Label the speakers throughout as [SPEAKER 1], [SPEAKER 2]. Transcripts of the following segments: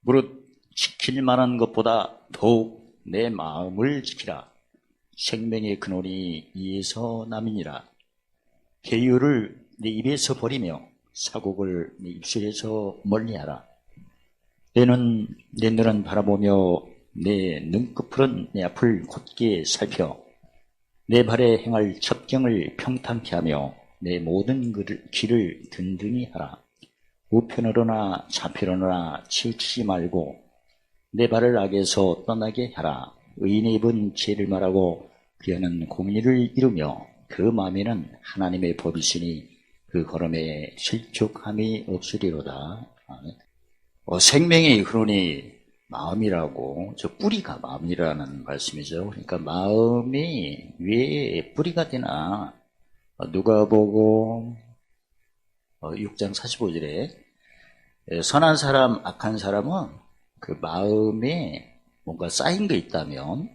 [SPEAKER 1] 무릇 지킬 만한 것보다 더욱 내 마음을 지키라. 생명의 근원이 이에서 남이니라. 계율을 내 입에서 버리며 사곡을 내 입술에서 멀리하라. 내 눈은 바라보며 내 눈꺼풀은 내 앞을 곧게 살펴 내 발에 행할 첩경을 평탄케 하며 내 모든 길을 든든히 하라. 우편으로나 좌편으로나 치우치지 말고 내 발을 악에서 떠나게 하라. 의인의 입은 죄를 말하고 그녀는 공의를 이루며 그 마음에는 하나님의 법이 있으니 그 걸음에 실족함이 없으리로다. 생명의 근원이 마음이라고, 저 뿌리가 마음이라는 말씀이죠. 그러니까 마음이 왜 뿌리가 되나? 누가복음 6장 45절에 선한 사람, 악한 사람은 그 마음에 뭔가 쌓인 게 있다면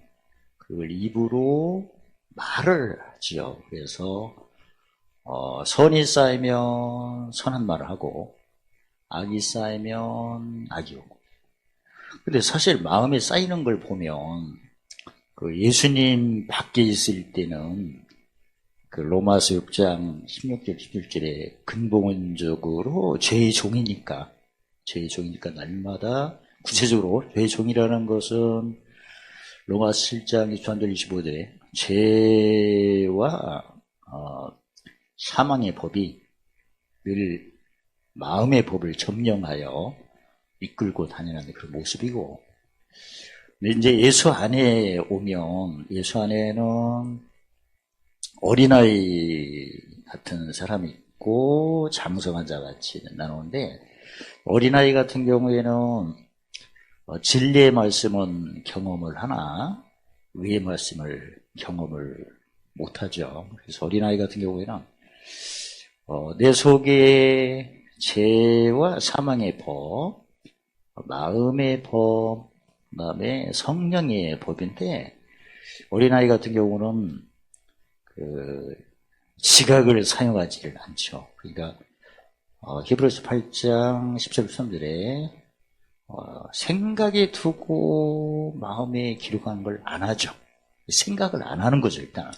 [SPEAKER 1] 그걸 입으로 말을 하지요. 그래서 선이 쌓이면 선한 말을 하고 악이 쌓이면 악이 오고. 근데 사실 마음에 쌓이는 걸 보면 그 예수님 밖에 있을 때는 그 로마서 6장 16절 17절에 근본적으로 죄의 종이니까 날마다 구체적으로 죄의 종이라는 것은 로마서 7장 23절 25절에 죄와 사망의 법이 늘 마음의 법을 점령하여 이끌고 다니는 그런 모습이고, 근데 이제 예수 안에 오면 예수 안에는 어린아이 같은 사람이 있고 장성한 자 같이 나누는데, 어린아이 같은 경우에는 진리의 말씀은 경험을 하나 의의 말씀을 경험을 못하죠. 그래서 어린아이 같은 경우에는 내 속에 죄와 사망의 법, 마음의 법, 그다음에 성령의 법인데, 어린아이 같은 경우는 그 지각을 사용하지를 않죠. 그러니까 히브리서 8장 10절 13절에 생각에 두고 마음에 기록하는 걸 안 하죠. 생각을 안 하는 거죠. 일단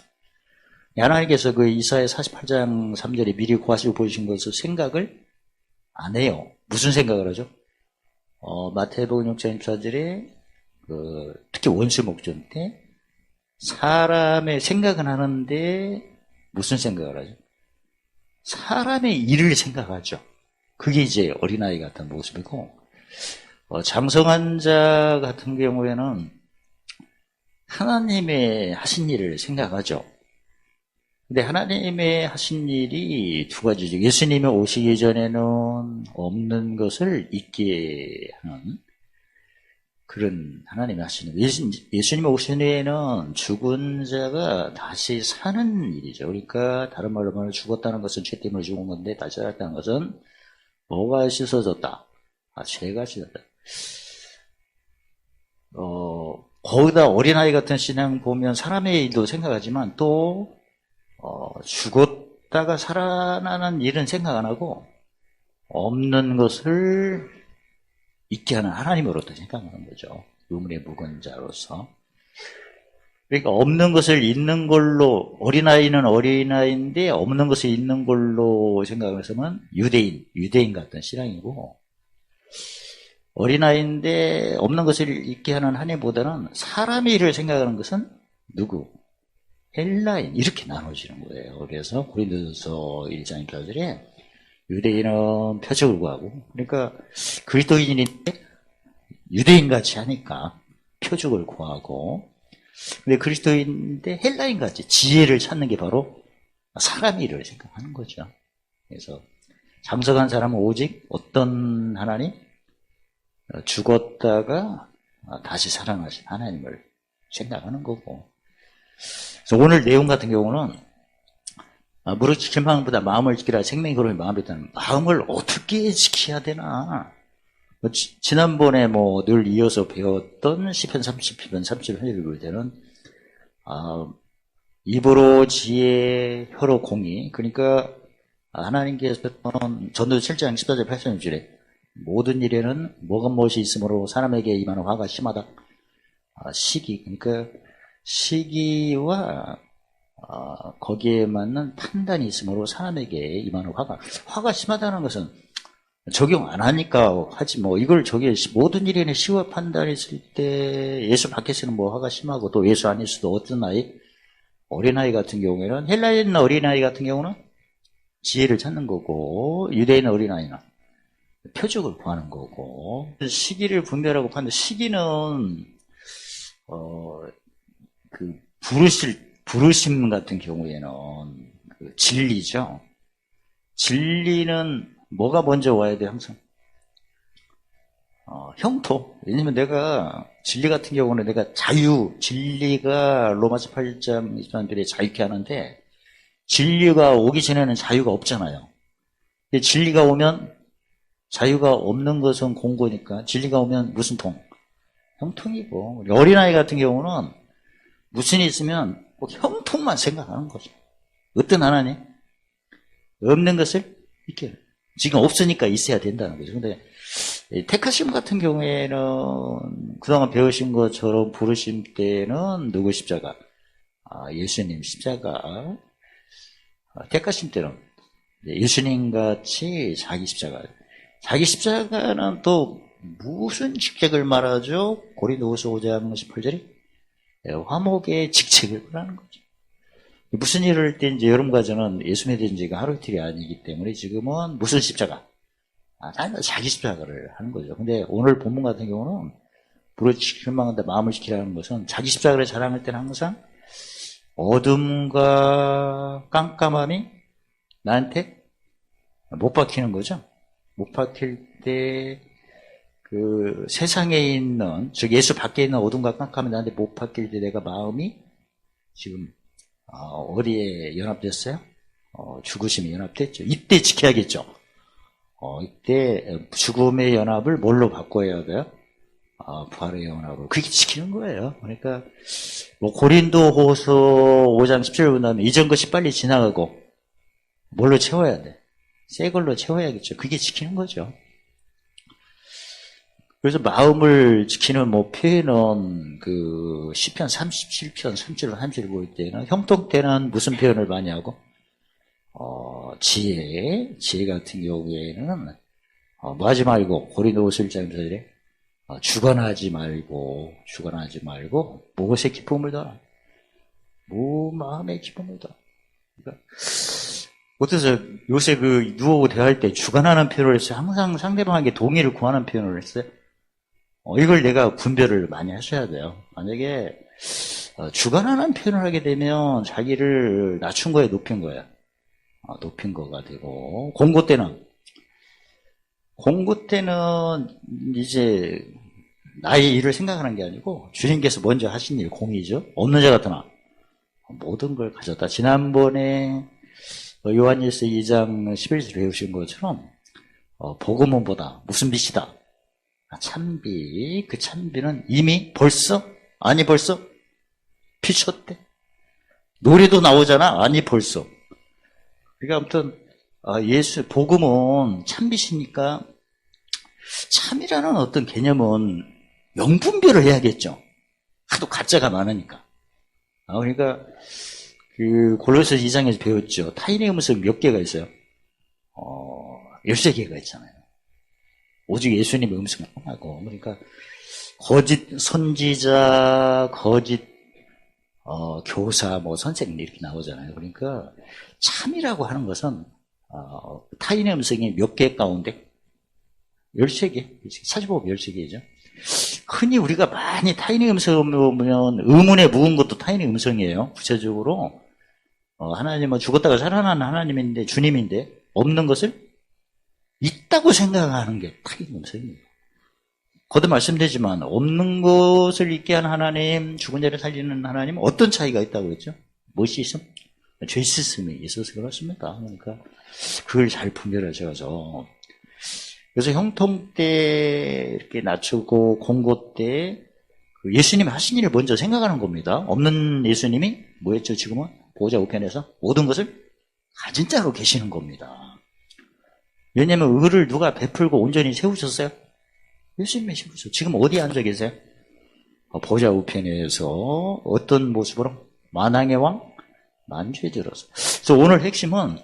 [SPEAKER 1] 하나님께서 그 이사야 48장 3절에 미리 구하시고 보여주신 것을 생각을 안 해요. 무슨 생각을 하죠? 마태복음 6장 24절에 특히 원수 목전 때 사람의 생각은 하는데 무슨 생각을 하죠? 사람의 일을 생각하죠. 그게 이제 어린아이 같은 모습이고, 장성한 자 같은 경우에는 하나님의 하신 일을 생각하죠. 근데 하나님의 하신 일이 두 가지죠. 예수님이 오시기 전에는 없는 것을 있게 하는 그런 하나님이 하시는, 예수님이 오신 후에는 죽은 자가 다시 사는 일이죠. 그러니까 다른 말로 말하면 죽었다는 것은 죄 때문에 죽은 건데 다시 살았다는 것은 뭐가 씻어졌다? 죄가 씻어졌다. 거기다 어린아이 같은 신앙 보면 사람의 일도 생각하지만 또 죽었다가 살아나는 일은 생각 안 하고 없는 것을 있게 하는 하나님으로부터 생각하는 거죠. 의문의 묵은 자로서. 그러니까 없는 것을 있는 걸로, 어린아이는 어린아이인데 없는 것을 있는 걸로 생각해서는 유대인 같은 신앙이고, 어린아이인데 없는 것을 있게 하는 하나님보다는 사람의 일을 생각하는 것은 누구? 헬라인, 이렇게 나눠지는 거예요. 그래서 고린도전서 1장 1절에 유대인은 표적을 구하고, 그러니까 그리스도인인데 유대인같이 하니까 표적을 구하고, 근데 그리스도인인데 헬라인같이 지혜를 찾는 게 바로 사람의 일을 생각하는 거죠. 그래서 장성한 사람은 오직 어떤 하나님? 죽었다가 다시 살아나신 하나님을 생각하는 거고. 그래서 오늘 내용 같은 경우는 무릇 지킬 만큼보다 마음을 지키라. 생명의 근원이 마음에 있다는, 마음을 어떻게 지켜야 되나. 지난번에 늘 이어서 배웠던 시편 30편 30편 읽을 때는 입으로 지혜, 혀로 공의. 그러니까 하나님께서는 전도 7장 14절 8절에 모든 일에는 뭐가 무엇이 있으므로 사람에게 임하는 화가 심하다. 시기, 그러니까 시기와 거기에 맞는 판단이 있으므로 사람에게 임하는 화가 심하다는 것은 적용 안 하니까 하지 뭐 이걸 모든 일에는 시와 판단이 있을 때 예수 밖에서는 뭐 화가 심하고 또 예수 안에서도 어떤 아이 어린아이 같은 경우에는 헬라에 있는 어린아이 같은 경우는 지혜를 찾는 거고 유대인 어린아이는 표적을 구하는 거고 시기를 분별하고 판단 시기는 그 부르심 같은 경우에는 그 진리죠. 진리는 뭐가 먼저 와야 돼 항상? 형통. 왜냐면 내가 진리 같은 경우는 내가 진리가 로마서 8장 20절에 자유케 하는데 진리가 오기 전에는 자유가 없잖아요. 진리가 오면 자유가 없는 것은 공고니까 진리가 오면 무슨 통? 형통이고 어린아이 같은 경우는 무슨 일이 있으면 꼭 형통만 생각하는 거죠. 어떤 하나님? 없는 것을 있게 지금 없으니까 있어야 된다는 거죠. 근데 택하심 같은 경우에는 그동안 배우신 것처럼 부르심 때는 누구 십자가? 예수님 십자가. 택하심 때는 예수님 같이 자기 십자가. 자기 십자가는 또 무슨 직책을 말하죠? 고린도후서 5장 18절이 화목의 직책을 말하는 거죠. 무슨 일을 할 때 이제 여러분과 저는 예수 믿은 지가 하루 이틀이 아니기 때문에 지금은 무슨 십자가? 자기 십자가를 하는 거죠. 근데 오늘 본문 같은 경우는 부르짖기 실망한다 마음을 지키라는 것은 자기 십자가를 자랑할 때는 항상 어둠과 깜깜함이 나한테 못 박히는 거죠. 못 박힐 때 그 세상에 있는 즉 예수 밖에 있는 어둠과 깜깜함이 나한테 못 박힐 때 내가 마음이 지금 어디에 연합됐어요? 죽으심에 연합됐죠. 이때 지켜야겠죠. 이때 죽음의 연합을 뭘로 바꿔야 돼요? 부활의 연합으로. 그게 지키는 거예요. 그러니까 뭐 고린도후서 5장 17절 보면 이전 것이 빨리 지나가고 뭘로 채워야 돼? 새 걸로 채워야겠죠. 그게 지키는 거죠. 그래서 마음을 지키는 뭐 표현은 그 시편 37편 3절 3절 볼 때는 형통 때는 무슨 표현을 많이 하고 지혜 같은 경우에는 뭐 하지 말고 고린도후서 1장 1절에 주관하지 말고 무엇에 기쁨을 더하라. 마음의 기쁨을 더하라. 그러니까 어떠세요? 요새 그 누구하고 대화할 때 주관하는 표현을 했어요. 항상 상대방에게 동의를 구하는 표현을 했어요. 이걸 내가 분별을 많이 하셔야 돼요. 만약에 주관하는 표현을 하게 되면 자기를 낮춘 거에 높인 거예요. 높인 거가 되고 공고 때는 이제 나의 일을 생각하는 게 아니고 주님께서 먼저 하신 일 공이죠. 없는 자 같으나 모든 걸 가졌다. 지난번에 요한일서 2장 11절 배우신 것처럼 복음은 보다 무슨 빛이다? 찬비. 그 찬비는 이미 벌써 비쳤대. 노래도 나오잖아. 벌써. 그러니까 아무튼 복음은 참빛이니까 참이라는 어떤 개념은 명분별을 해야겠죠. 하도 가짜가 많으니까. 그러니까 그 골로새 2장에서 배웠죠. 타인의 음성 몇 개가 있어요? 13개가 있잖아요. 오직 예수님의 음성을 하고 그러니까 거짓 선지자, 거짓 교사, 뭐 선생님 이렇게 나오잖아요. 그러니까 참이라고 하는 것은 타인의 음성이 몇 개 가운데 13개, 찾아보면 13개죠. 흔히 우리가 많이 타인의 음성을 보면 의문에 묵은 것도 타인의 음성이에요. 구체적으로 하나님은 죽었다가 살아나는 하나님인데 주님인데 없는 것을 있다고 생각하는 게 타인의 음성이에요. 거듭 말씀드리지만 없는 것을 있게 하는 하나님, 죽은 자를 살리는 하나님 어떤 차이가 있다고 했죠? 무엇이 있음? 죄 있음이 있어서 그렇습니다. 그러니까 그걸 잘 분별하셔서 그래서 형통 때 이렇게 낮추고 공고 때 예수님이 하신 일을 먼저 생각하는 겁니다. 없는 예수님이 뭐였죠? 지금은 보호자 우편에서 모든 것을 가진 자로 계시는 겁니다. 왜냐면 의를 누가 베풀고 온전히 세우셨어요? 예수님이 세우셨어요. 지금 어디에 앉아 계세요? 보좌 우편에서 어떤 모습으로? 만왕의 왕? 만주에 들어서. 그래서 오늘 핵심은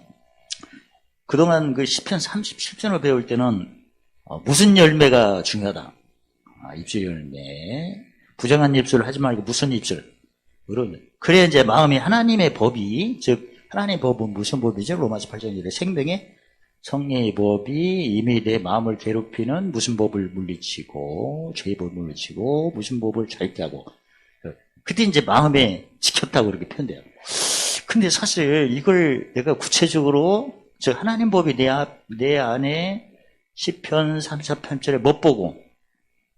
[SPEAKER 1] 그동안 그 시편 37편을 배울 때는 무슨 열매가 중요하다. 입술 열매. 부정한 입술을 하지 말고 무슨 입술? 그래 이제 마음이 하나님의 법이, 즉 하나님의 법은 무슨 법이죠? 로마서 8장 1에 생명의 성령의 법이 이미 내 마음을 괴롭히는 무슨 법을 물리치고, 죄의 법을 물리치고, 무슨 법을 잘게 하고, 그때 이제 마음에 지켰다고 그렇게 표현돼요. 근데 사실 이걸 내가 구체적으로, 즉 하나님 법이 내 안에 시편 34편절에 못 보고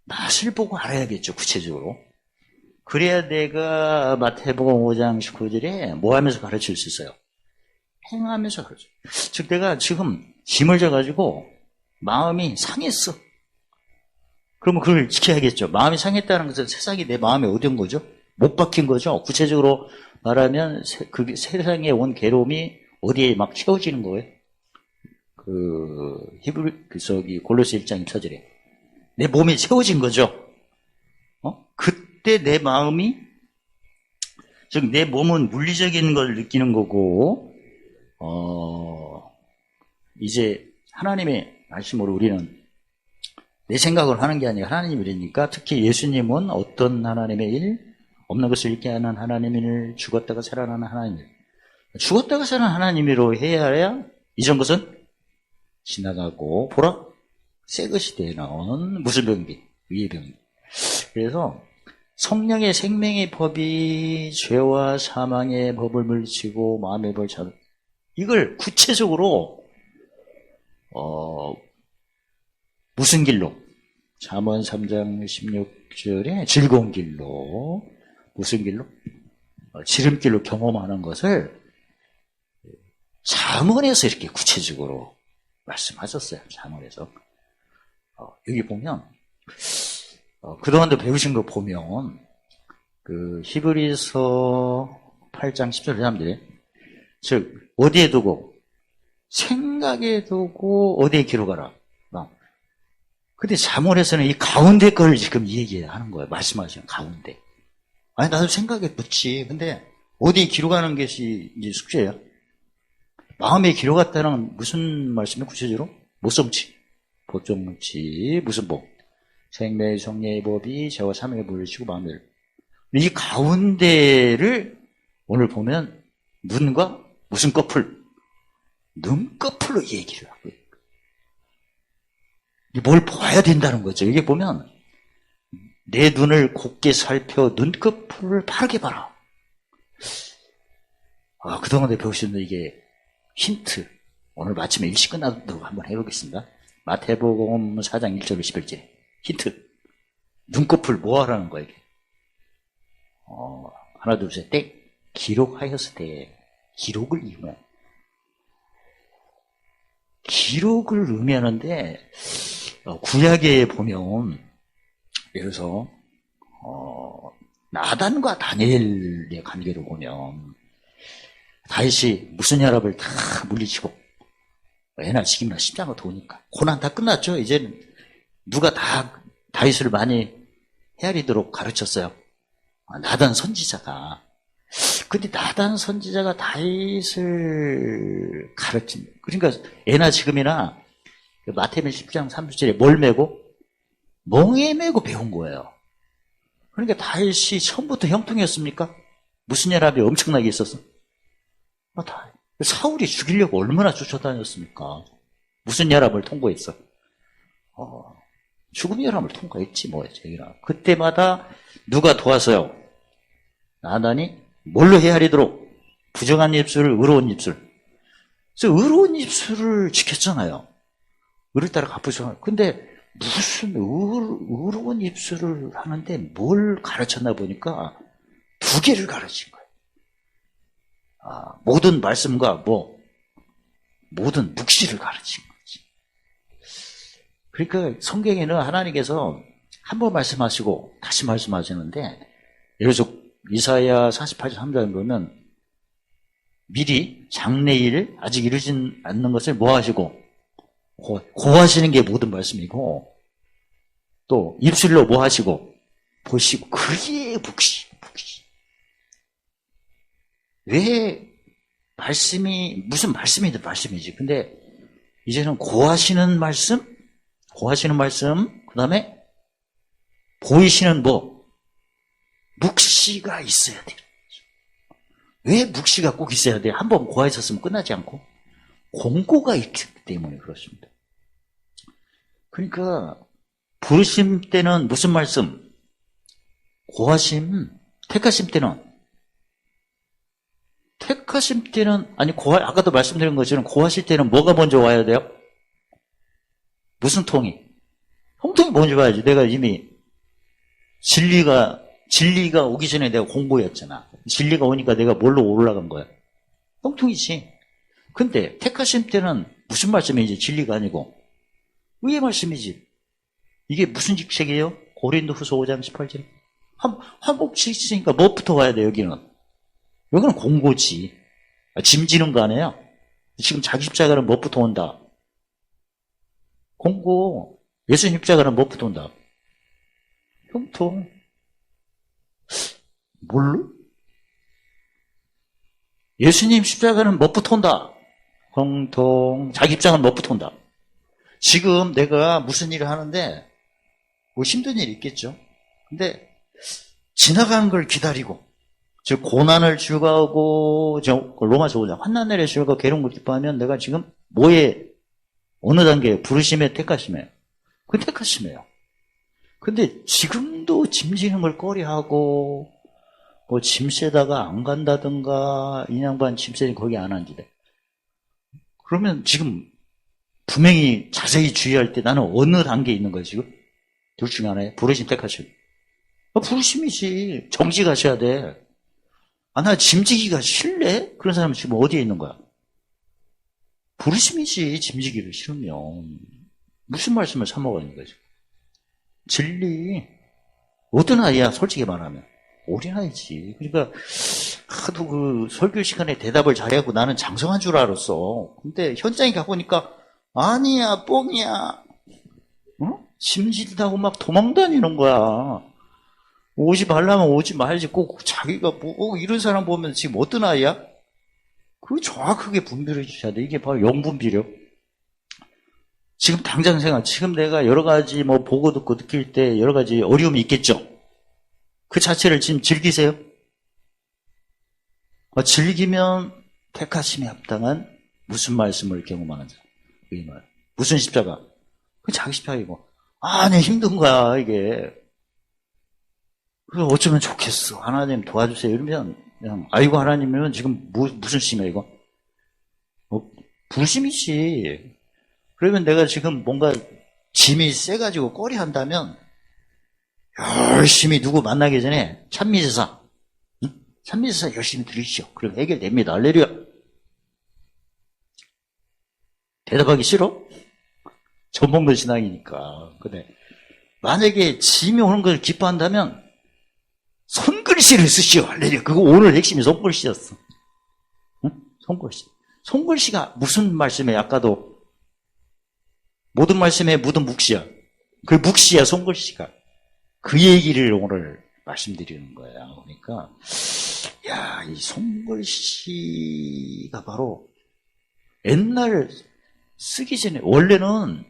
[SPEAKER 1] 맛을 보고 알아야겠죠, 구체적으로. 그래야 내가 마태복음 5장 19절에 뭐 하면서 가르칠 수 있어요? 행하면서 가르쳐. 즉 내가 지금 짐을 져가지고 마음이 상했어. 그러면 그걸 지켜야겠죠. 마음이 상했다는 것은 세상이 내 마음에 어디 온 거죠? 못 박힌 거죠. 구체적으로 말하면 그 세상에 온 괴로움이 어디에 막 채워지는 거예요. 골로새 1장 2절에 내 몸이 채워진 거죠. 그때 내 마음이, 즉 내 몸은 물리적인 걸 느끼는 거고, 이제 하나님의 말씀으로 우리는 내 생각을 하는 게 아니라 하나님이라니까. 특히 예수님은 어떤 하나님의 일, 없는 것을 있게 하는 하나님의 일, 죽었다가 살아나는 하나님 일. 죽었다가 살아나는 하나님으로 해야 이전 것은 지나가고, 보라, 새 것이 되어 나온 무슨 병기? 위의 병기. 그래서 성령의 생명의 법이 죄와 사망의 법을 물리치고 마음의 법을 잡을, 이걸 구체적으로 무슨 길로? 잠언 3장 16절에 즐거운 길로, 무슨 길로? 지름길로 경험하는 것을 잠언에서 이렇게 구체적으로 말씀하셨어요. 잠언에서. 여기 보면 그동안도 배우신 거 보면 그 히브리서 8장 10절 사람들이, 즉 어디에 두고? 생각에 두고 어디에 기록하라. 근데 잠언에서는 이 가운데 걸 지금 얘기하는 거예요. 말씀하시는 가운데. 아니 나도 생각에 묻지. 근데 어디에 기록하는 것이 이제 숙제예요. 마음에 기록했다는 무슨 말씀이에요? 구체적으로? 모성치, 보정치, 무슨 법? 생명의 성령의 법이 죄와 사망의 물리치고 마음을. 이 가운데를 오늘 보면 눈과 무슨 꺼풀? 눈꺼풀로 얘기를 하고 있고. 뭘 봐야 된다는 거죠. 이게 보면 내 눈을 곱게 살펴 눈꺼풀을 바르게 봐라. 그동안 배우셨는데 이게 힌트. 오늘 마침에 일시 끝나도 한번 해보겠습니다. 마태복음 4장 1절 11절 힌트. 눈꺼풀 뭐 하라는 거야 이게? 하나 둘 셋 땡. 기록하였을 때 기록을 이루면, 기록을 의미하는데 구약에 보면 예를 들어서 나단과 다니엘의 관계로 보면 다윗이 무슨 혈압을 다 물리치고 애나 지금이나 십자가 도우니까 고난 다 끝났죠. 이제는 누가 다 다윗을 많이 헤아리도록 가르쳤어요. 나단 선지자가. 근데 나단 선지자가 다윗을 가르친, 그러니까 애나 지금이나 마태복음 10장 30절에 뭘 메고? 멍에 메고 배운 거예요. 그러니까 다윗이 처음부터 형통이었습니까? 무슨 혈압이 엄청나게 있었어? 사울이 죽이려고 얼마나 쫓아다녔습니까? 무슨 혈압을 통과했어? 죽음의 혈압을 통과했지 뭐. 그때마다 누가 도왔어요? 나단이 뭘로 헤아리도록? 부정한 입술을 의로운 입술. 그래서 의로운 입술을 지켰잖아요. 의를 따라 갚으셨잖아요. 근데 무슨 의로운 입술을 하는데 뭘 가르쳤나 보니까 두 개를 가르친 거예요. 모든 말씀과 모든 묵시를 가르친 거지. 그러니까 성경에는 하나님께서 한 번 말씀하시고 다시 말씀하시는데, 예를 들어서 이사야 48장 3절에 보면 미리 장래일 아직 이루진 않는 것을 뭐 하시고? 고하시는 게 모든 말씀이고, 또 입술로 뭐 하시고 보시고, 그게 묵시. 왜 말씀이 무슨 말씀이든 말씀이지. 근데 이제는 고하시는 말씀, 그 다음에 보이시는 뭐 묵시가 있어야 돼요. 왜 묵시가 꼭 있어야 돼요? 한번 고하셨으면 끝나지 않고 공고가 있기 때문에 그렇습니다. 그러니까 부르심 때는 무슨 말씀? 고하심, 택하심 때는 아니 아까도 말씀드린 것처럼 고하실 때는 뭐가 먼저 와야 돼요? 무슨 통이? 형통이 먼저 와야지. 내가 이미 진리가 오기 전에 내가 공고였잖아. 진리가 오니까 내가 뭘로 올라간 거야? 형통이지. 근데 택하심 때는 무슨 말씀이지? 진리가 아니고 의의 말씀이지. 이게 무슨 직책이에요? 고린도후서 5장 18절. 한복씩 있으니까 뭐부터 와야 돼? 여기는 공고지. 짐 지는 거 아니에요? 지금 자기 십자가는 뭐부터 온다? 공고. 예수님 십자가는 뭐부터 온다? 형통. 뭘로? 예수님 십자가는 뭐부터 온다? 형통. 자기 십자가는 뭐부터 온다? 지금 내가 무슨 일을 하는데 뭐 힘든 일이 있겠죠. 근데 지나가는 걸 기다리고, 즉 고난을 즐거워하고, 로마서 5장 환난을 즐거워 괴로운 걸 기뻐하면 내가 지금 뭐에 어느 단계에 부르심에 택하심에 그 택하심이에요. 근데 지금도 짐지는 걸 꺼리하고 뭐 짐세다가 안 간다든가 이 양반 짐세는 거기 안 앉으래. 그러면 지금 분명히 자세히 주의할 때 나는 어느 단계에 있는 거예요 지금? 둘 중에 하나에 부르심 택하심. 부르심이지. 정지 가셔야 돼. 나 짐지기가 싫네? 그런 사람은 지금 어디에 있는 거야? 부르심이지. 짐지기를 싫으면 무슨 말씀을 사먹어야 거지? 진리. 어떤 아이야 솔직히 말하면 어린아이지. 그러니까 하도 그 설교 시간에 대답을 잘해갖고 나는 장성한 줄 알았어. 근데 현장에 가보니까 아니야 뻥이야. 짐질다고 막 도망다니는 거야. 오지 말라면 오지 말지. 꼭 자기가 뭐 이런 사람 보면 지금 어떤 아이야? 그거 정확하게 분별해 주셔야 돼. 이게 바로 영분비력. 지금 당장 생각, 지금 내가 여러 가지 뭐 보고 듣고 느낄 때 여러 가지 어려움이 있겠죠. 그 자체를 지금 즐기세요. 즐기면 택하심에 합당한 무슨 말씀을 경험하는 자. 이 말. 무슨 십자가? 그 자기 십자가이고. 내 힘든 거야 이게. 그래서 어쩌면 좋겠어. 하나님 도와주세요. 이러면 그냥 아이고 하나님이면 지금 무슨 심이야 이거? 부심이지. 그러면 내가 지금 뭔가 짐이 세가지고 꺼리 한다면 열심히 누구 만나기 전에 찬미제사 열심히 드리시오. 그럼 해결됩니다. 할렐루야. 대답하기 싫어? 전봉도 신앙이니까. 근데 만약에 짐이 오는 걸 기뻐한다면 손글씨를 쓰시오. 할렐루야. 그거 오늘 핵심이 손글씨였어. 손글씨. 손글씨가 무슨 말씀이에요? 아까도 모든 말씀에 묻은 묵시야. 그 묵시야 손글씨가. 그 얘기를 오늘 말씀드리는 거예요. 그러니까 이 손글씨가 바로 옛날 쓰기 전에 원래는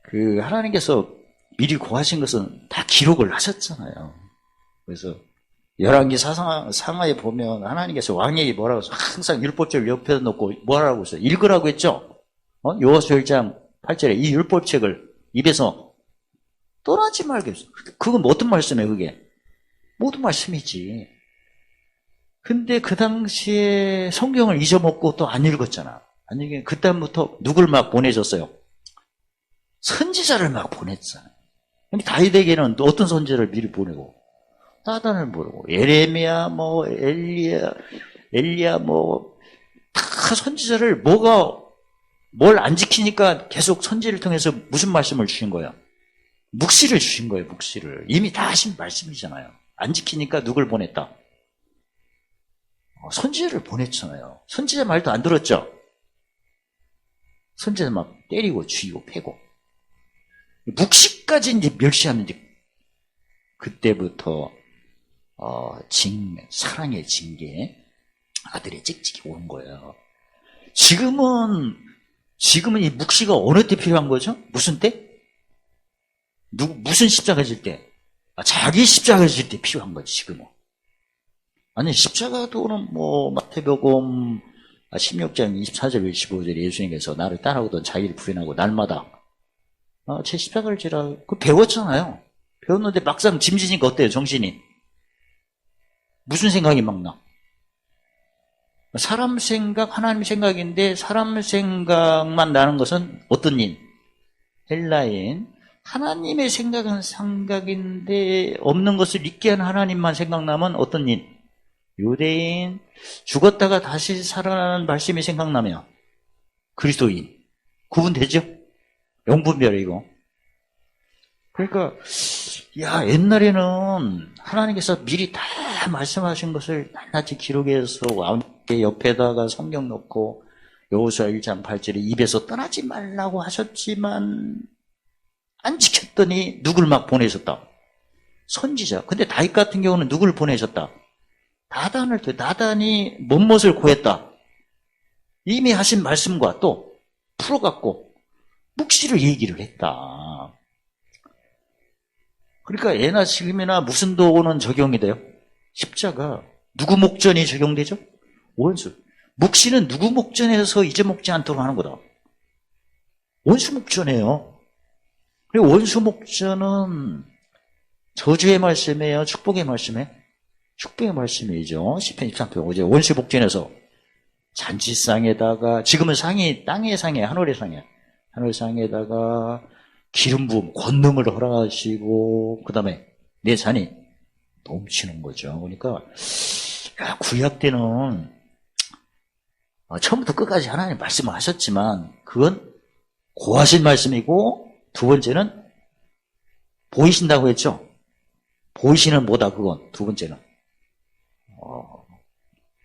[SPEAKER 1] 그 하나님께서 미리 고하신 것은 다 기록을 하셨잖아요. 그래서 열왕기 상하에 보면 하나님께서 왕에게 뭐라고 해서 항상 율법책을 옆에 놓고 뭐라고 했어요? 읽으라고 했죠? 여호수아 1장 8절에 이 율법책을 입에서 떠나지 말겠어. 그건 어떤 말씀이에요, 그게? 모든 말씀이지. 근데 그 당시에 성경을 잊어먹고 또 안 읽었잖아. 안 읽으면 그때부터 누굴 막 보내줬어요? 선지자를 막 보냈잖아요. 근데 다윗에게는 어떤 선지자를 미리 보내고? 나단을 모르고 예레미야 뭐 엘리야 뭐 다 선지자를 뭘 안 지키니까 계속 선지를 통해서 무슨 말씀을 주신 거예요? 묵시를 주신 거예요. 묵시를 이미 다 하신 말씀이잖아요. 안 지키니까 누굴 보냈다? 선지자를 보냈잖아요. 선지자 말도 안 들었죠? 선지자 막 때리고 죽이고 패고. 묵시까지 이제 멸시하면 이제 그때부터 사랑의 징계, 아들의 찍찍이 오는 거예요. 지금은 이 묵시가 어느 때 필요한 거죠? 무슨 때? 무슨 십자가 질 때? 자기 십자가 질 때 필요한 거지, 지금은. 아니, 십자가도는 마태복음 16장 24절 25절 예수님께서 나를 따라오던 자기를 부인하고 날마다 제 십자가를 지라. 그거 배웠잖아요. 배웠는데 막상 짐 지니까 어때요, 정신이? 무슨 생각이 막 나? 사람 생각, 하나님 생각인데 사람 생각만 나는 것은 어떤 인? 헬라인. 하나님의 생각은 생각인데 없는 것을 잊게 하는 하나님만 생각나면 어떤 인? 유대인. 죽었다가 다시 살아나는 말씀이 생각나면 그리스도인. 구분되죠? 영분별이고. 그러니까 옛날에는 하나님께서 미리 다 말씀하신 것을 낱낱이 기록해서 옆에다가 성경 넣고 여호수아 1장 8절에 입에서 떠나지 말라고 하셨지만 안 지켰더니 누굴 막 보내셨다? 선지자. 근데 다윗 같은 경우는 누굴 보내셨다? 나단이 뭔것을 고했다? 이미 하신 말씀과 또 풀어갖고 묵시를 얘기를 했다. 그러니까 예나 지금이나 무슨 도구는 적용이 돼요? 십자가. 누구 목전이 적용되죠? 원수. 묵시는 누구 목전에서 잊어먹지 않도록 하는 거다. 원수 목전이에요. 그리고 원수 목전은 저주의 말씀이에요? 축복의 말씀이에요? 축복의 말씀이죠. 시편 23편 어제 원수 목전에서 잔치상에다가, 지금은 상이 땅의 상에, 하늘의 상에, 하늘상에다가 기름 부음, 권능을 허락하시고, 그 다음에 내 잔이 넘치는 거죠. 그러니까 구약 때는 처음부터 끝까지 하나님 말씀을 하셨지만 그건 고하신 말씀이고, 두 번째는 보이신다고 했죠. 보이시는 뭐다, 그건 두 번째는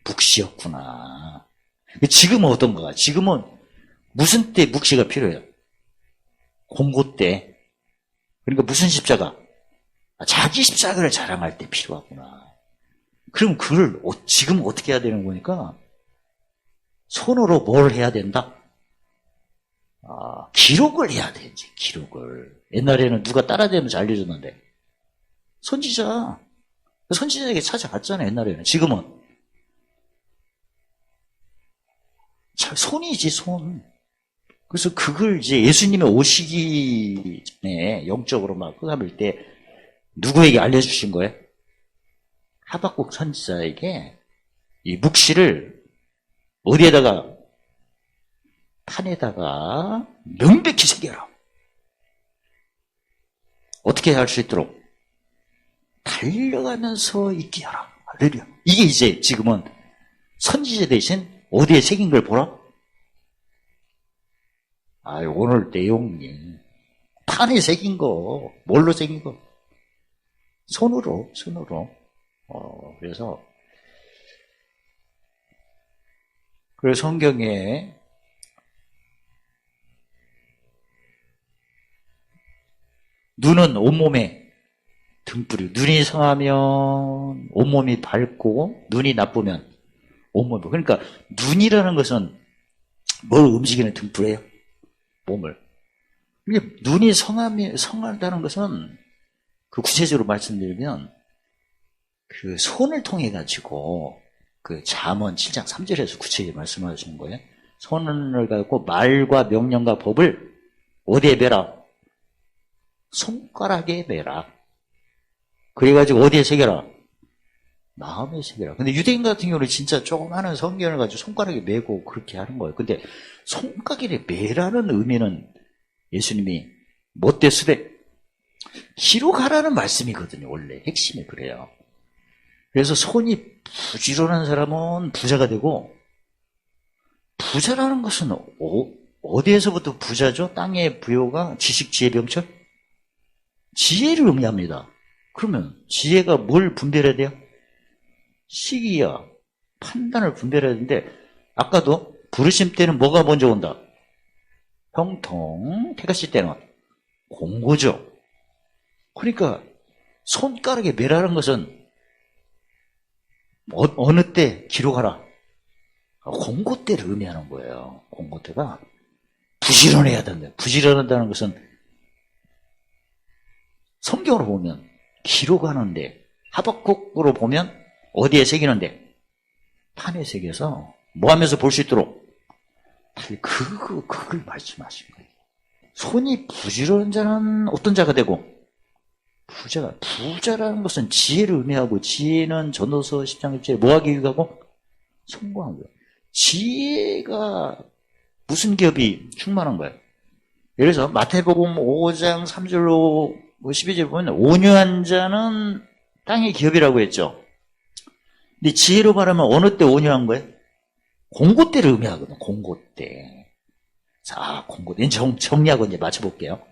[SPEAKER 1] 묵시였구나. 지금은 어떤가? 지금은 무슨 때 묵시가 필요해요? 공고 때. 그러니까 무슨 십자가? 자기 십자가를 자랑할 때 필요하구나. 그럼 그걸 지금 어떻게 해야 되는 거니까 손으로 뭘 해야 된다? 기록을 해야 되지, 기록을. 옛날에는 누가 따라대면서 알려줬는데 선지자에게 찾아갔잖아요, 옛날에는. 지금은 손이지, 손. 그래서 그걸 이제 예수님이 오시기 전에 영적으로 막 흑암일 때 누구에게 알려주신 거예요? 하박국 선지자에게 이 묵시를 어디에다가, 판에다가 명백히 새겨라. 어떻게 할 수 있도록? 달려가면서 있게 하라. 할렐루야. 이게 이제 지금은 선지자 대신 어디에 새긴 걸 보라? 오늘 내용이 판에 새긴 거, 뭘로 새긴 거? 손으로. 그래서 성경에 눈은 온몸에 등불이, 눈이 상하면 온몸이 밝고, 눈이 나쁘면 온몸이. 그러니까 눈이라는 것은 뭘 움직이는 등불이에요? 몸을. 눈이 성하다는 것은, 그 구체적으로 말씀드리면 그 손을 통해 가지고, 그 잠언 7장 3절에서 구체적으로 말씀하시는 거예요. 손을 갖고 말과 명령과 법을 어디에 매라? 손가락에 매라. 그래가지고 어디에 새겨라? 마음에 새겨라. 근데 유대인 같은 경우는 진짜 조그마한 성경을 가지고 손가락에 매고 그렇게 하는 거예요. 근데 손가락에 매라는 의미는 예수님이 뭐 때 쓰되? 기록하라는 말씀이거든요. 원래 핵심이 그래요. 그래서 손이 부지런한 사람은 부자가 되고, 부자라는 것은 어디에서부터 부자죠? 땅의 부요가 지식, 지혜, 병철? 지혜를 의미합니다. 그러면 지혜가 뭘 분별해야 돼요? 시기야, 판단을 분별해야 되는데, 아까도 부르심 때는 뭐가 먼저 온다? 형통, 태가 쓸 때는 공고죠. 그러니까 손가락에 매라는 것은 어느 때 기록하라. 공고 때를 의미하는 거예요. 공고 때가 부지런해야 된다. 부지런하다는 것은 성경으로 보면 기록하는데, 하박국으로 보면 어디에 새기는데? 판에 새겨서 뭐 하면서 볼 수 있도록 그걸 말씀하신 거예요. 손이 부지런한 자는 어떤 자가 되고, 부자라는 것은 지혜를 의미하고, 지혜는 전도서 10장 1절에 뭐하기 위하고? 성공한 거예요. 지혜가 무슨 기업이 충만한 거예요? 예를 들어서 마태복음 5장 3절로 12절 보면 온유한 자는 땅의 기업이라고 했죠. 근데 지혜로 말하면 어느 때 온유한 거예요? 공고 때를 의미하거든요. 공고 때. 자, 공고 때. 정리하고 이제 맞춰볼게요.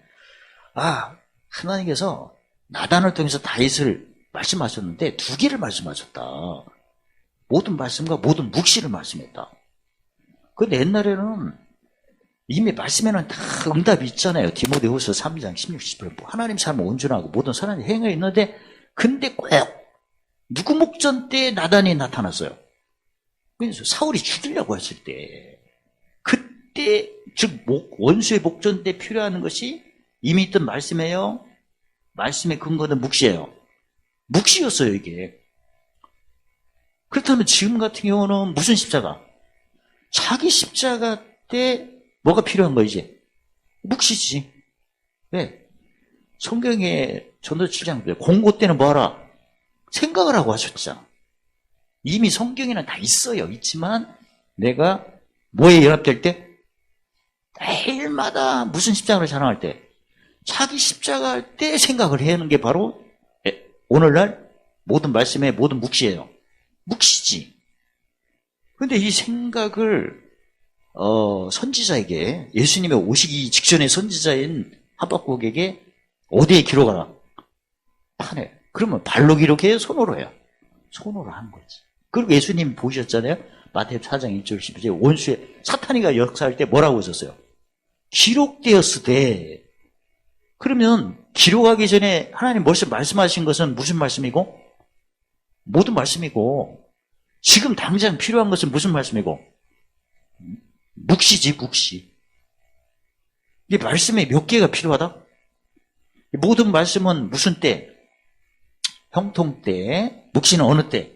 [SPEAKER 1] 하나님께서 나단을 통해서 다윗을 말씀하셨는데 두 개를 말씀하셨다. 모든 말씀과 모든 묵시를 말씀했다. 근데 옛날에는 이미 말씀에는 다 응답이 있잖아요. 디모데후서 3장 16, 17. 하나님 사람 온전하고 모든 선한 행위가 있는데, 근데 꼭 누구 목전 때 나단이 나타났어요. 그래서 사울이 죽이려고 했을 때, 그때 즉 원수의 목전 때 필요한 것이 이미 있던 말씀이에요. 말씀의 근거는 묵시예요. 묵시였어요, 이게. 그렇다면 지금 같은 경우는 무슨 십자가? 자기 십자가 때 뭐가 필요한 거야, 이제? 묵시지. 왜? 성경에 전도 7장 공고 때는 뭐 하라? 생각을 하고 하셨잖아. 이미 성경에는 다 있어요. 있지만 내가 뭐에 연합될 때? 매일마다 무슨 십자가를 자랑할 때? 자기 십자가 할 때 생각을 해야 하는 게 바로 오늘날 모든 말씀의 모든 묵시예요. 묵시지. 그런데 이 생각을 선지자에게, 예수님의 오시기 직전의 선지자인 하박국에게 어디에 기록하라? 판에. 그러면 발로 기록해요? 손으로 해요? 손으로 한 거지. 그리고 예수님 보셨잖아요. 마태 4장 1절 12절 원수의 사탄이가 역사할 때 뭐라고 하셨어요? 기록되었을 때. 그러면 기록하기 전에 하나님 벌써 말씀하신 것은 무슨 말씀이고? 모든 말씀이고, 지금 당장 필요한 것은 무슨 말씀이고? 묵시지, 묵시. 이 말씀에 몇 개가 필요하다? 모든 말씀은 무슨 때? 형통 때. 묵시는 어느 때?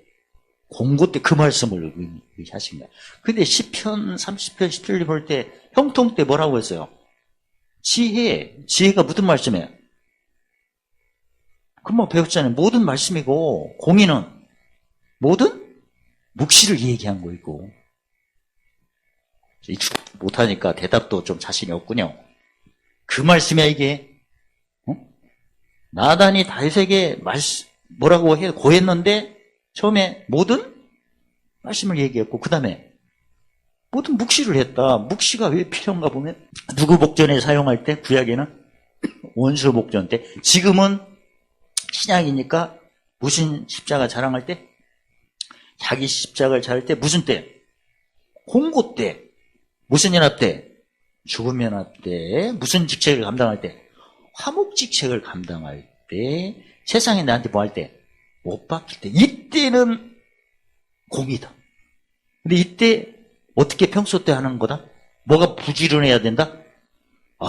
[SPEAKER 1] 공고 때 그 말씀을 의미하신 거야. 근데 시편 30편 17절 볼 때 형통 때 뭐라고 했어요? 지혜가 무슨 말씀이에요? 금방 배웠잖아요. 모든 말씀이고, 공의는 모든 묵시를 얘기한 거이고. 못하니까 대답도 좀 자신이 없군요. 그 말씀이야, 이게. 나단이 다윗에게 뭐라고 고했는데, 처음에 모든 말씀을 얘기했고, 그 다음에 모든 묵시를 했다. 묵시가 왜 필요한가 보면, 누구 목전에 사용할 때, 구약에는 원수 목전 때, 지금은 신약이니까 무슨 십자가 자랑할 때? 자기 십자가를 자를 때, 무슨 때? 공고 때. 무슨 연합 때? 죽음 연합 때. 무슨 직책을 감당할 때? 화목 직책을 감당할 때. 세상에 나한테 뭐 할 때? 못 박힐 때. 이때는 공이다. 근데 이때 어떻게 평소 때 하는 거다? 뭐가 부지런해야 된다?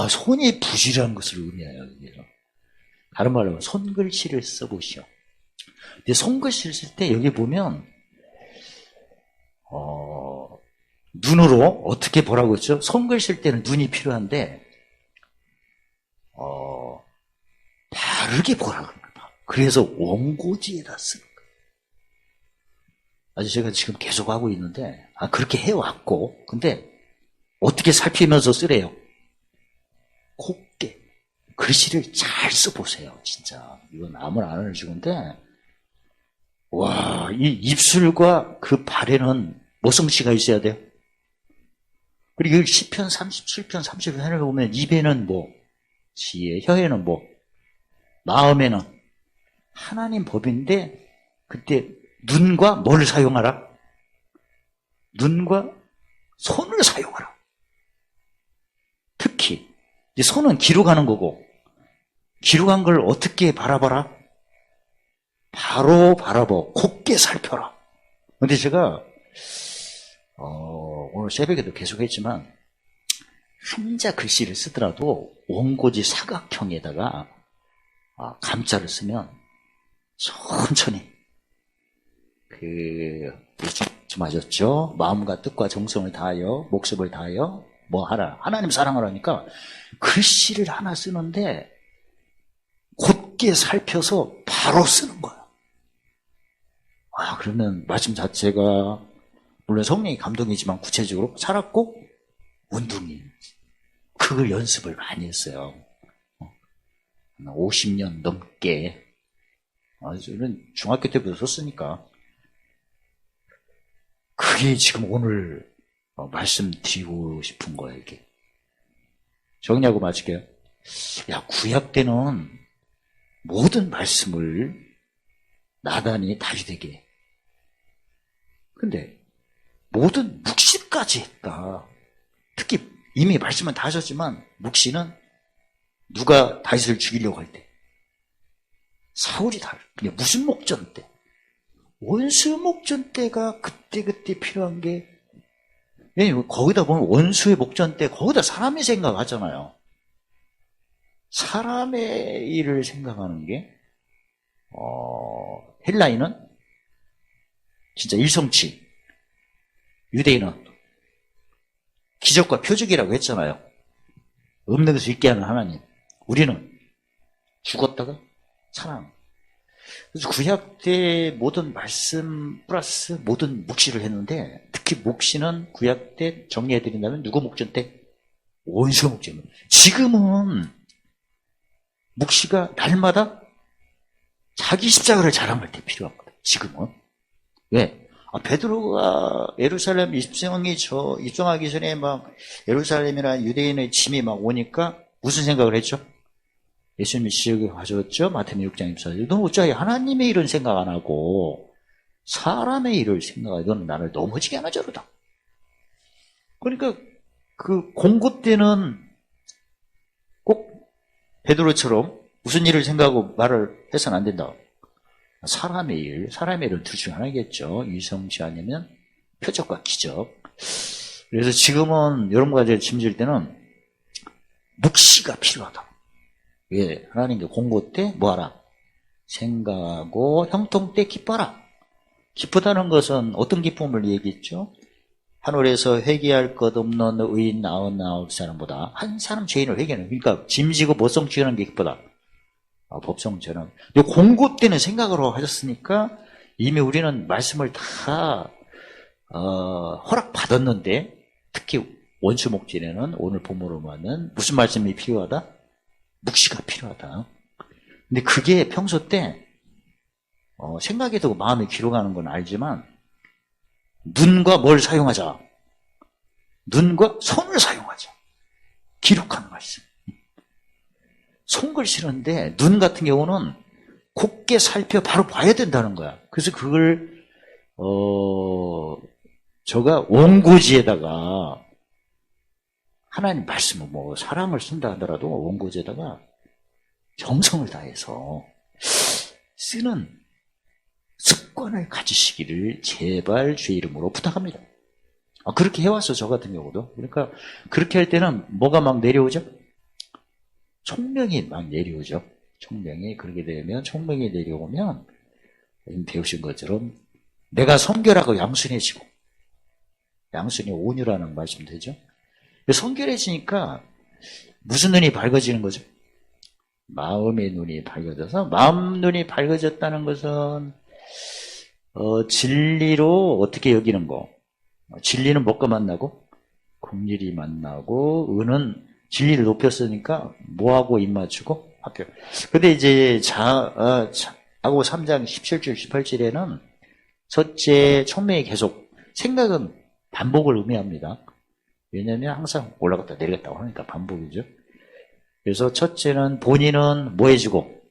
[SPEAKER 1] 손이 부지런한 것을 의미해요. 다른 말로 하면 손글씨를 써보시오. 근데 손글씨를 쓸 때 여기 보면 눈으로 어떻게 보라고 했죠? 손글 쓸 때는 눈이 필요한데 바르게 보라고 합니다. 그래서 원고지에다 쓰는 거예요. 아주 제가 지금 계속 하고 있는데 그렇게 해왔고, 근데 어떻게 살피면서 쓰래요? 곱게 글씨를 잘 써보세요. 진짜 이건 아무나 안 하는 식인데, 와, 이 입술과 그 발에는 모성씨가 있어야 돼요. 그리고 시편 37편 30편을 보면 입에는 뭐 지혜, 혀에는 뭐, 마음에는 하나님 법인데, 그때 눈과 뭘 사용하라? 눈과 손을 사용하라. 특히 이제 손은 기록하는 거고, 기록한 걸 어떻게 바라봐라? 바로 바라보, 곱게 살펴라. 근데 제가, 오늘 새벽에도 계속 했지만, 한자 글씨를 쓰더라도 원고지 사각형에다가 감자를 쓰면 천천히 말씀하셨죠? 마음과 뜻과 정성을 다하여 목숨을 다하여 뭐 하라, 하나님 사랑을 하니까 글씨를 하나 쓰는데 곧게 살펴서 바로 쓰는 거야. 그러면 말씀 자체가 물론 성령의 감동이지만 구체적으로 살았고 운동이 그걸 연습을 많이 했어요. 50년 넘게. 저는 중학교 때부터 썼으니까. 그게 지금 오늘 말씀드리고 싶은 거예요, 이게. 정리하고 마칠게요. 구약 때는 모든 말씀을 나단이 다윗에게. 근데 모든 묵시까지 했다. 특히 이미 말씀은 다 하셨지만 묵시는 누가 다윗을 죽이려고 할 때 사울이 그냥 무슨 목전 때 원수 목전 때가 그때 필요한 게 왜냐면 거기다 보면 원수의 목전 때 거기다 사람의 생각하잖아요. 사람의 일을 생각하는 게 헬라인은 진짜 일성치, 유대인은 기적과 표적이라고 했잖아요. 없는 것을 있게 하는 하나님. 우리는 죽었다가 살아난. 그래서 구약 때 모든 말씀 플러스 모든 묵시를 했는데 특히 묵시는 구약 때 정리해드린다면 누구 목전 때? 원수 목전. 지금은 묵시가 날마다 자기 십자가를 자랑할 때 필요한 거다. 지금은. 왜? 베드로가 예루살렘 입성하기 전에 막 예루살렘이나 유대인의 짐이 막 오니까 무슨 생각을 했죠? 예수님이 지역에 가셨죠? 마태복음 6장 24절. 너 어찌하여 하나님의 일은 생각 안 하고 사람의 일을 생각하여 너는 나를 넘어지게 하나 저러다. 그러니까 그 공고 때는 꼭 베드로처럼 무슨 일을 생각하고 말을 해서는 안 된다. 사람의 일은 둘 중 하나겠죠. 유성치 아니면 표적과 기적. 그래서 지금은 여러분과 제가 짐질 때는 묵시가 필요하다. 왜? 하나님께 공고 때 뭐하라? 생각하고 형통 때 기뻐라. 기쁘다는 것은 어떤 기쁨을 얘기했죠? 하늘에서 회개할 것 없는 의인 99 사람보다 한 사람 죄인을 회개하는, 그러니까 짐지고 보성 취하는 게 기쁘다. 법성처럼. 공고 때는 생각으로 하셨으니까 이미 우리는 말씀을 다 허락받았는데 특히 원수 목전에는 오늘 본문으로만은 무슨 말씀이 필요하다? 묵시가 필요하다. 근데 그게 평소 때 생각에 두고 마음에 기록하는 건 알지만 눈과 뭘 사용하자? 눈과 손을 사용하자. 기록하는 말씀. 손글씨는데 눈 같은 경우는 곱게 살펴 바로 봐야 된다는 거야. 그래서 그걸 제가 원고지에다가 하나님 말씀을 뭐 사랑을 쓴다 하더라도 원고지에다가 정성을 다해서 쓰는 습관을 가지시기를 제발 주의 이름으로 부탁합니다. 그렇게 해왔어, 저 같은 경우도. 그러니까 그렇게 할 때는 뭐가 막 내려오죠? 총명이 막 내려오죠. 총명이. 그렇게 되면 총명이 내려오면 배우신 것처럼 내가 성결하고 양순해지고, 양순이 온유라는 말씀 되죠. 성결해지니까 무슨 눈이 밝아지는 거죠? 마음의 눈이 밝아져서, 마음 눈이 밝아졌다는 것은 진리로 어떻게 여기는 거. 진리는 뭐가 만나고? 긍휼이 만나고, 은은 진리를 높였으니까 뭐하고 입맞추고? 합격. 근데 이제 하고 3장 17절 18절에는 첫째 총명이 계속, 생각은 반복을 의미합니다. 왜냐하면 항상 올라갔다 내려갔다 하니까 반복이죠. 그래서 첫째는 본인은 뭐해지고?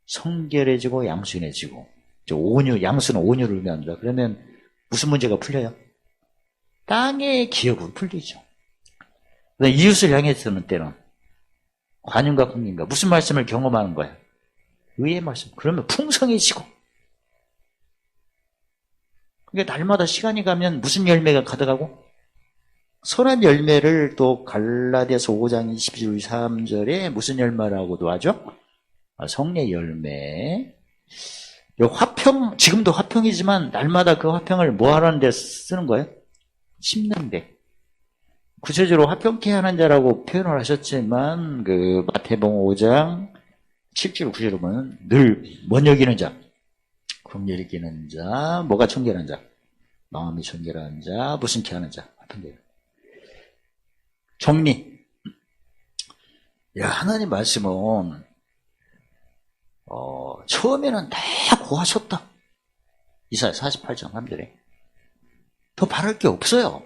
[SPEAKER 1] 성결해지고 양순해지고. 온유, 양수는 온유를 의미합니다. 그러면 무슨 문제가 풀려요? 땅의 기업은 풀리죠. 이웃을 향해 쓰는 때는 관윤과 공인가 무슨 말씀을 경험하는 거야? 의의 말씀. 그러면 풍성해지고. 그러니까 날마다 시간이 가면 무슨 열매가 가득하고? 선한 열매를 또 갈라디아서 5장 22절 3절에 무슨 열매라고도 하죠? 성례 열매. 화평, 지금도 화평이지만 날마다 그 화평을 뭐 하는 데 쓰는 거예요? 심는데. 구체적으로 화평케 하는 자라고 표현을 하셨지만 그 마태복음 5장 7절 9절을 보면 늘 뭔 여기는 자, 긍휼히 여기는 자, 뭐가 청결한 자, 마음이 청결한 자, 무슨 케 하는 자, 화평케. 정리. 야, 하나님 말씀은 처음에는 다 고하셨다. 이사야 48장 3절에. 더 바랄 게 없어요.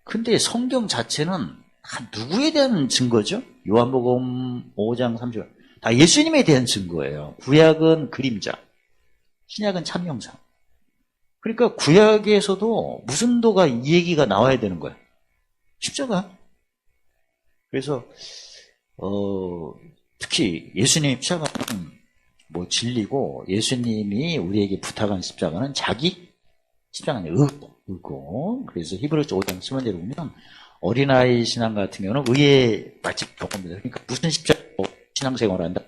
[SPEAKER 1] 근데 성경 자체는 다 누구에 대한 증거죠? 요한복음 5장 3절. 다 예수님에 대한 증거예요. 구약은 그림자, 신약은 참명상. 그러니까 구약에서도 무슨 도가 이 얘기가 나와야 되는 거야. 십자가. 그래서 특히 예수님 십자가는 뭐 진리고 예수님이 우리에게 부탁한 십자가는 자기 십자가는 의고. 그래서 히브리서 5장 10절에 보면 어린아이 신앙 같은 경우는 의의 마치 경험입니다. 그러니까 무슨 십자가 신앙생활을 한다?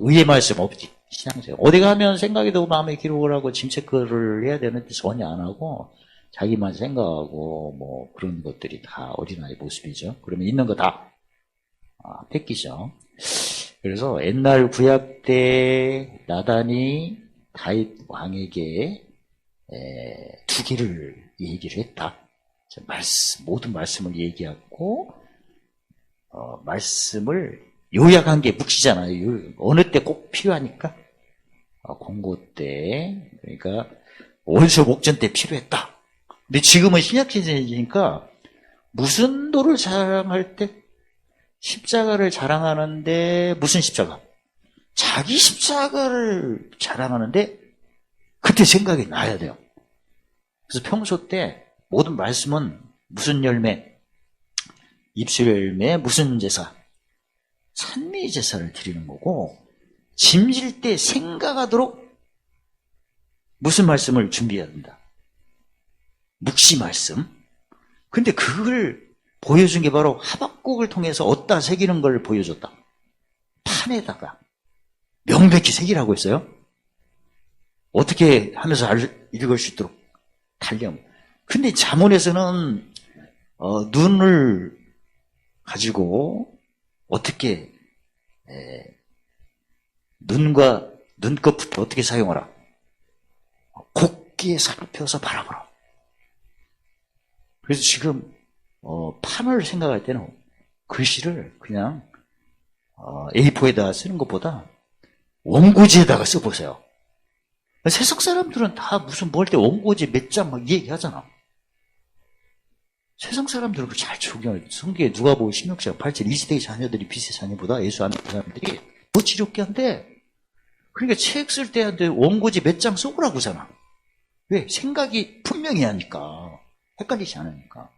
[SPEAKER 1] 의의 말씀 없지. 신앙생활. 어디 가면 생각이 더 마음에 기록을 하고 짐 체크를 해야 되는데 전혀 안 하고 자기만 생각하고 뭐 그런 것들이 다 어린아이 모습이죠. 그러면 있는 거 다 뺏기죠. 그래서 옛날 구약 때 나단이 다윗 왕에게 두 개를 얘기를 했다. 모든 말씀을 얘기하고 말씀을 요약한 게 묵시잖아요. 어느 때 꼭 필요하니까 공고 때, 그러니까 원수 목전 때 필요했다. 근데 지금은 신약시대니까 무슨 도를 자랑할 때? 십자가를 자랑하는데 무슨 십자가? 자기 십자가를 자랑하는데 그때 생각이 나야 돼요. 그래서 평소 때 모든 말씀은 무슨 열매? 입술 열매, 무슨 제사? 찬미 제사를 드리는 거고, 짐질 때 생각하도록 무슨 말씀을 준비해야 된다? 묵시 말씀. 근데 그걸 보여준 게 바로 하박국을 통해서 얻다 새기는 걸 보여줬다. 판에다가 명백히 새기라고 했어요. 어떻게 하면서 읽을 수 있도록 달력. 근데 잠언에서는 눈을 가지고 어떻게 눈꺼부터 어떻게 사용하라. 곱게 살펴서 바라보라. 그래서 지금 판을 생각할 때는 글씨를 그냥 A4에다가 쓰는 것보다 원고지에다가 써보세요. 세상 사람들은 다 무슨 뭘 때 원고지 몇 장 막 얘기하잖아. 세상 사람들은 잘 적용해. 성경에 누가 보고 16장 8절 20대의 자녀들이 빛의 자녀보다 예수 안 믿는 사람들이 더 지겹게 한대. 그러니까 책 쓸 때 한테 원고지 몇 장 써보라고 하잖아. 왜? 생각이 분명히 하니까. 헷갈리지 않으니까.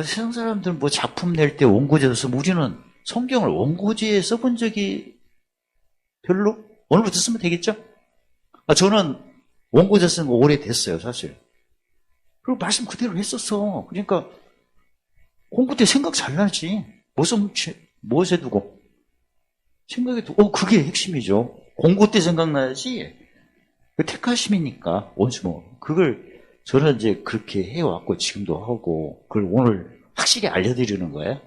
[SPEAKER 1] 세상 사람들은 뭐 작품 낼 때 원고지에 써서 우리는 성경을 원고지에 써본 적이 별로? 오늘부터 쓰면 되겠죠? 저는 원고지에 쓴 거 오래됐어요, 사실. 그리고 말씀 그대로 했었어. 그러니까 공부 때 생각 잘 나지. 무엇에 두고? 생각에 두고. 그게 핵심이죠. 공부 때 생각나야지. 그 택하심이니까, 원수모. 그걸 저는 이제 그렇게 해왔고, 지금도 하고, 그걸 오늘 확실히 알려드리는 거예요.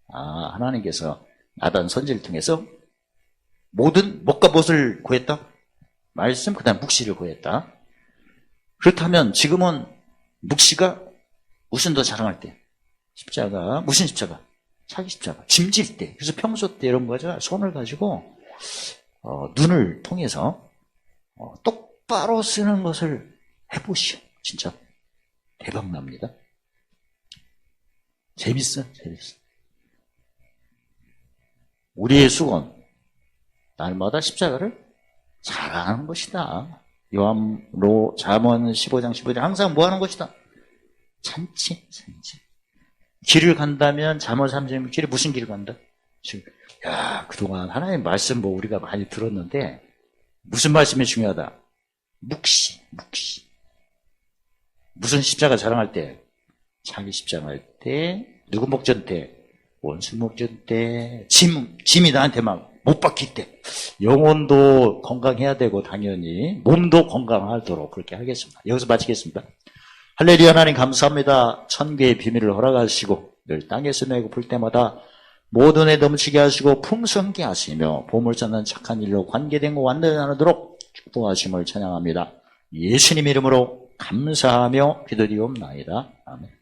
[SPEAKER 1] 하나님께서 나단 선지를 통해서 모든 못과 못을 구했다? 말씀, 그 다음 묵시를 구했다. 그렇다면 지금은 묵시가 무슨 더 자랑할 때? 십자가. 무슨 십자가? 자기 십자가. 짐질 때. 그래서 평소 때 이런 거죠. 손을 가지고 눈을 통해서 똑바로 쓰는 것을 해보시오. 진짜 대박 납니다. 재밌어. 우리의 수건, 날마다 십자가를 자랑하는 것이다. 잠언 15장 15절 항상 뭐 하는 것이다? 잔치. 길을 간다면 잠언 36절에 무슨 길을 간다? 지금 야, 그동안 하나님 말씀 뭐 우리가 많이 들었는데 무슨 말씀이 중요하다? 묵시. 무슨 십자가 자랑할 때? 자기 십자가할 때, 누구 목전 때? 원수 목전 때, 짐이 나한테 막 못 박힐 때. 영혼도 건강해야 되고 당연히 몸도 건강하도록 그렇게 하겠습니다. 여기서 마치겠습니다. 할렐루야. 하나님 감사합니다. 천국의 비밀을 허락하시고 늘 땅에서 내고 풀 때마다 모든 애 넘치게 하시고 풍성케 하시며 보물 찾는 착한 일로 관계된 거 완전하도록 축복하심을 찬양합니다. 예수님 이름으로 감사하며 기도리옵나이다. 아멘.